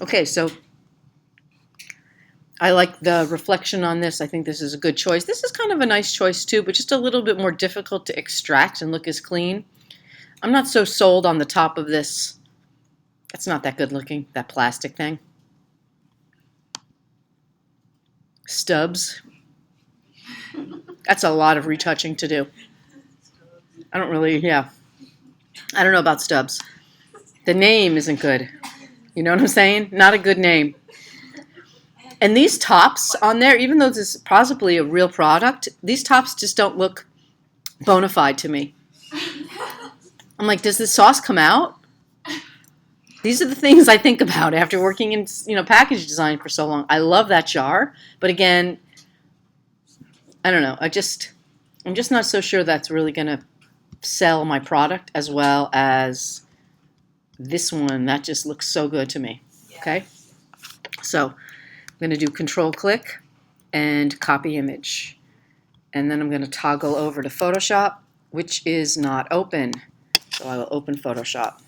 Okay, so I like the reflection on this. I think this is a good choice. This is kind of a nice choice too, but just a little bit more difficult to extract and look as clean. I'm not so sold on the top of this. It's not that good looking, that plastic thing. Stubs. That's a lot of retouching to do. I don't know about stubs. The name isn't good. You know what I'm saying? Not a good name. And these tops on there, even though this is possibly a real product, these tops just don't look bona fide to me. I'm like, does this sauce come out? These are the things I think about after working in, package design for so long. I love that jar, but again, I don't know. I'm just not so sure that's really going to sell my product as well as this one. That just looks so good to me. Okay, so I'm going to do Control-Click and copy image, and then I'm going to toggle over to Photoshop, which is not open. So I will open Photoshop.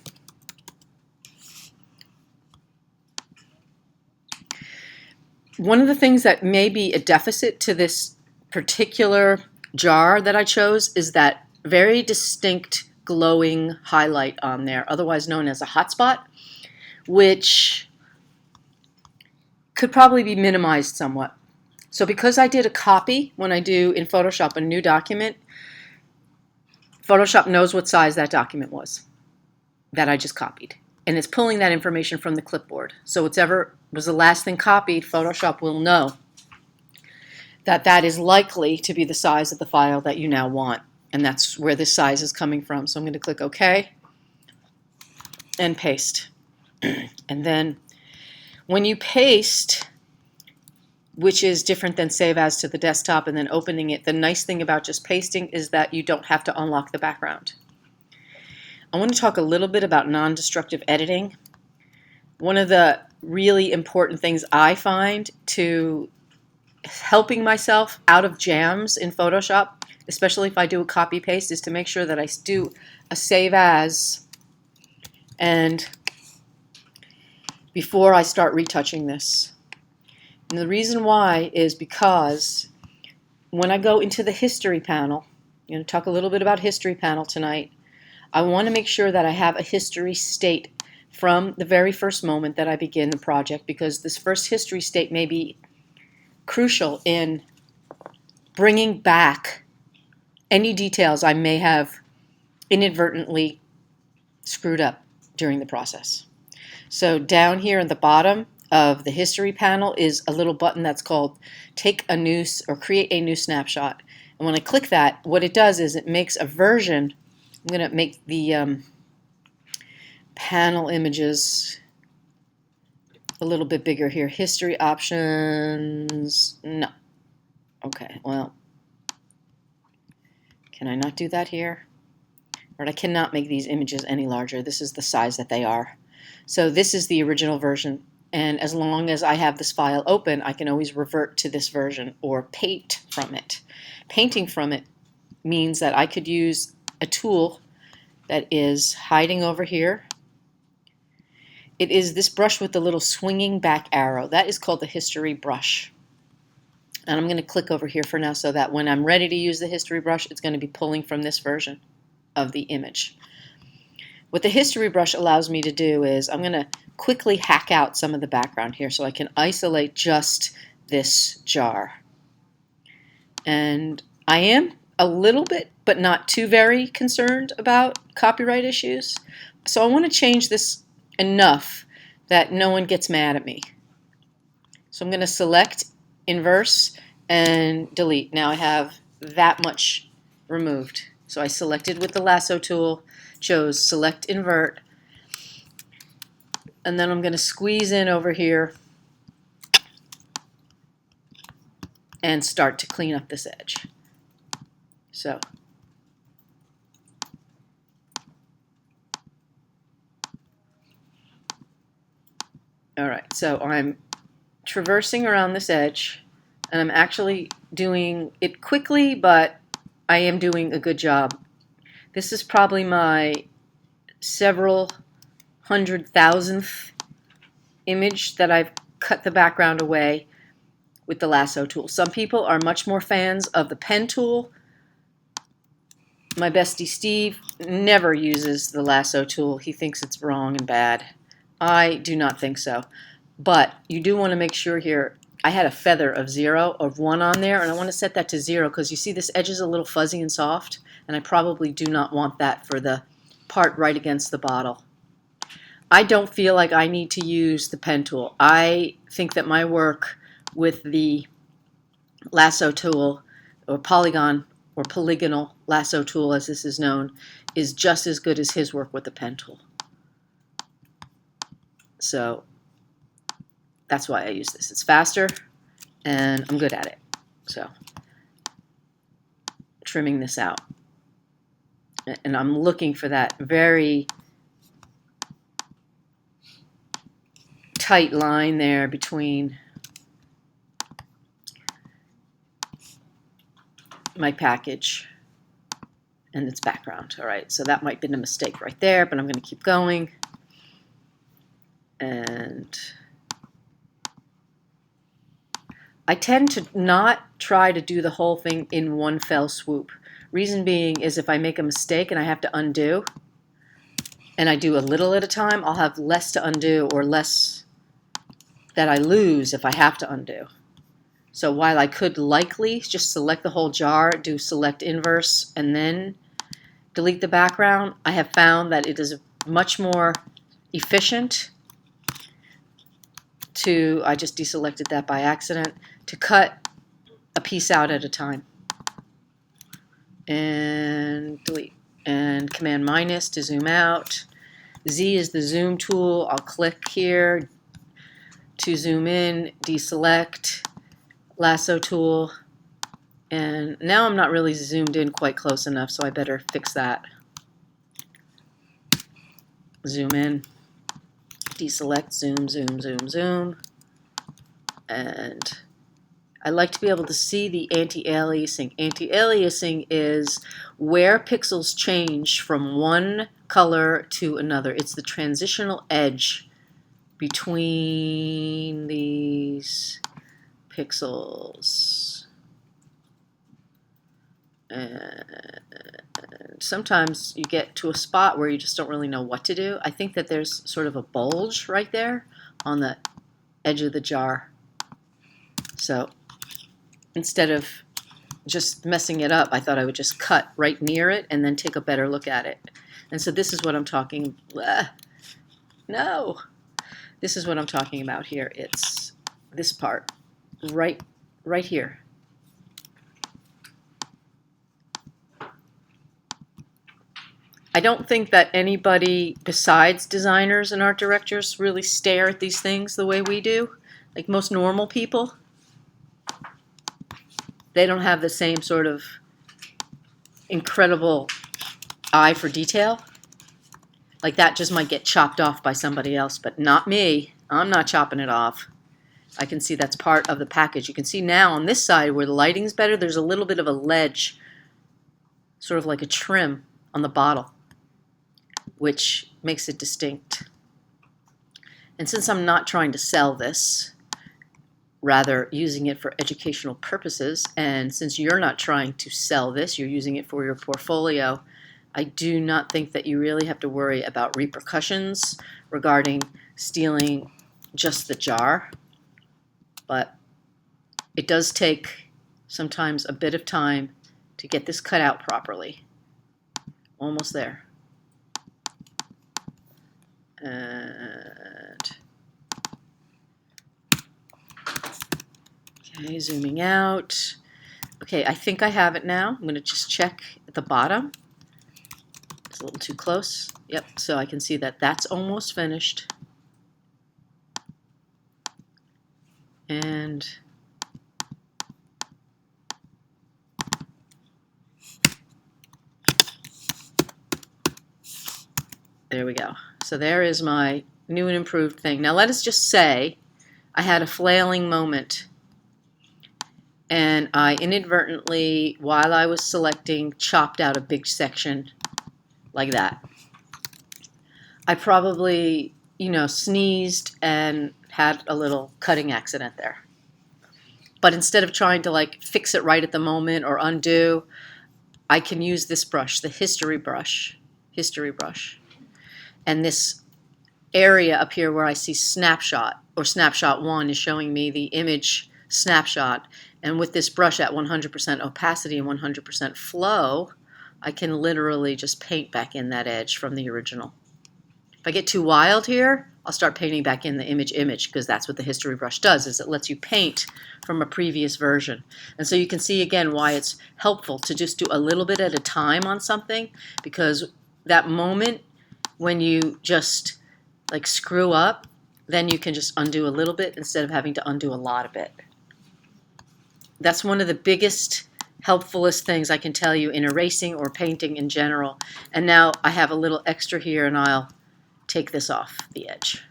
One of the things that may be a deficit to this particular jar that I chose is that very distinct glowing highlight on there, otherwise known as a hotspot, which could probably be minimized somewhat. So because I did a copy when I do in Photoshop a new document, Photoshop knows what size that document was that I just copied. And it's pulling that information from the clipboard. So whatever was the last thing copied, Photoshop will know that that is likely to be the size of the file that you now want. And that's where this size is coming from. So I'm going to click OK and paste. And then when you paste, which is different than save as to the desktop and then opening it, the nice thing about just pasting is that you don't have to unlock the background. I want to talk a little bit about non-destructive editing. One of the really important things I find to helping myself out of jams in Photoshop, especially if I do a copy paste, is to make sure that I do a save as and before I start retouching this. And the reason why is because when I go into the history panel, I'm going to talk a little bit about history panel tonight. I want to make sure that I have a history state from the very first moment that I begin the project, because this first history state may be crucial in bringing back any details I may have inadvertently screwed up during the process. So down here at the bottom of the history panel is a little button that's called Take a New or Create a New Snapshot. And when I click that, what it does is it makes a version. I'm going to make the panel images a little bit bigger here. History options, no. Okay, well, can I not do that here? Or I cannot make these images any larger. This is the size that they are. So this is the original version. And as long as I have this file open, I can always revert to this version or paint from it. Painting from it means that I could use a tool that is hiding over here. It is this brush with the little swinging back arrow. That is called the history brush. And I'm going to click over here for now so that when I'm ready to use the history brush, it's going to be pulling from this version of the image. What the history brush allows me to do is I'm going to quickly hack out some of the background here so I can isolate just this jar. And I am a little bit, but not too very concerned about copyright issues. So I want to change this enough that no one gets mad at me. So I'm going to select inverse and delete. Now I have that much removed. So I selected with the lasso tool, chose select invert, and then I'm going to squeeze in over here and start to clean up this edge. So alright, so I'm traversing around this edge and I'm actually doing it quickly, but I am doing a good job. This is probably my several 100,000th image that I've cut the background away with the lasso tool. Some people are much more fans of the pen tool. My bestie Steve never uses the lasso tool. He thinks it's wrong and bad. I do not think so. But you do want to make sure here, I had a feather of 1 on there, and I want to set that to 0 because you see this edge is a little fuzzy and soft, and I probably do not want that for the part right against the bottle. I don't feel like I need to use the pen tool. I think that my work with the lasso tool, or polygonal lasso tool as this is known, is just as good as his work with the pen tool. So that's why I use this. It's faster and I'm good at it. So trimming this out. And I'm looking for that very tight line there between my package and its background. All right, so that might have been a mistake right there, but I'm going to keep going. And I tend to not try to do the whole thing in one fell swoop. Reason being is if I make a mistake and I have to undo, and I do a little at a time, I'll have less to undo or less that I lose if I have to undo. So while I could likely just select the whole jar, do select inverse, and then delete the background, I have found that it is much more efficient to, I just deselected that by accident, to cut a piece out at a time. And delete. And Command minus to zoom out. Z is the zoom tool. I'll click here to zoom in, deselect, lasso tool. And now I'm not really zoomed in quite close enough, so I better fix that. Zoom in, deselect, zoom, zoom, zoom, zoom. And I like to be able to see the anti-aliasing. Anti-aliasing is where pixels change from one color to another. It's the transitional edge between these pixels. And sometimes you get to a spot where you just don't really know what to do. I think that there's sort of a bulge right there on the edge of the jar. So instead of just messing it up, I thought I would just cut right near it and then take a better look at it. And so this is what I'm talking no. This is what I'm talking about here. It's this part right here. I don't think that anybody besides designers and art directors really stare at these things the way we do. Like most normal people, they don't have the same sort of incredible eye for detail. Like that just might get chopped off by somebody else, but not me. I'm not chopping it off. I can see that's part of the package. You can see now on this side where the lighting's better, there's a little bit of a ledge, sort of like a trim on the bottle, which makes it distinct. And since I'm not trying to sell this, rather using it for educational purposes, and since you're not trying to sell this, you're using it for your portfolio, I do not think that you really have to worry about repercussions regarding stealing just the jar. But it does take sometimes a bit of time to get this cut out properly. Almost there. And okay, zooming out. Okay, I think I have it now. I'm going to just check at the bottom. It's a little too close. Yep, so I can see that that's almost finished. And there we go. So there is my new and improved thing. Now let us just say I had a flailing moment and I inadvertently, while I was selecting, chopped out a big section like that. I probably sneezed and had a little cutting accident there. But instead of trying to like fix it right at the moment or undo, I can use this brush, the history brush, and this area up here where I see snapshot or snapshot 1 is showing me the image snapshot. And with this brush at 100% opacity and 100% flow, I can literally just paint back in that edge from the original. If I get too wild here, I'll start painting back in the image because that's what the history brush does, is it lets you paint from a previous version. And so you can see again why it's helpful to just do a little bit at a time on something, because that moment when you just like screw up, then you can just undo a little bit instead of having to undo a lot of it. That's one of the biggest, helpfulest things I can tell you in erasing or painting in general. And now I have a little extra here, and I'll take this off the edge.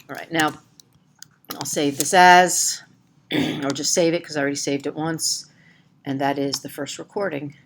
All right, now I'll save this as, or just save it because I already saved it once, and that is the first recording.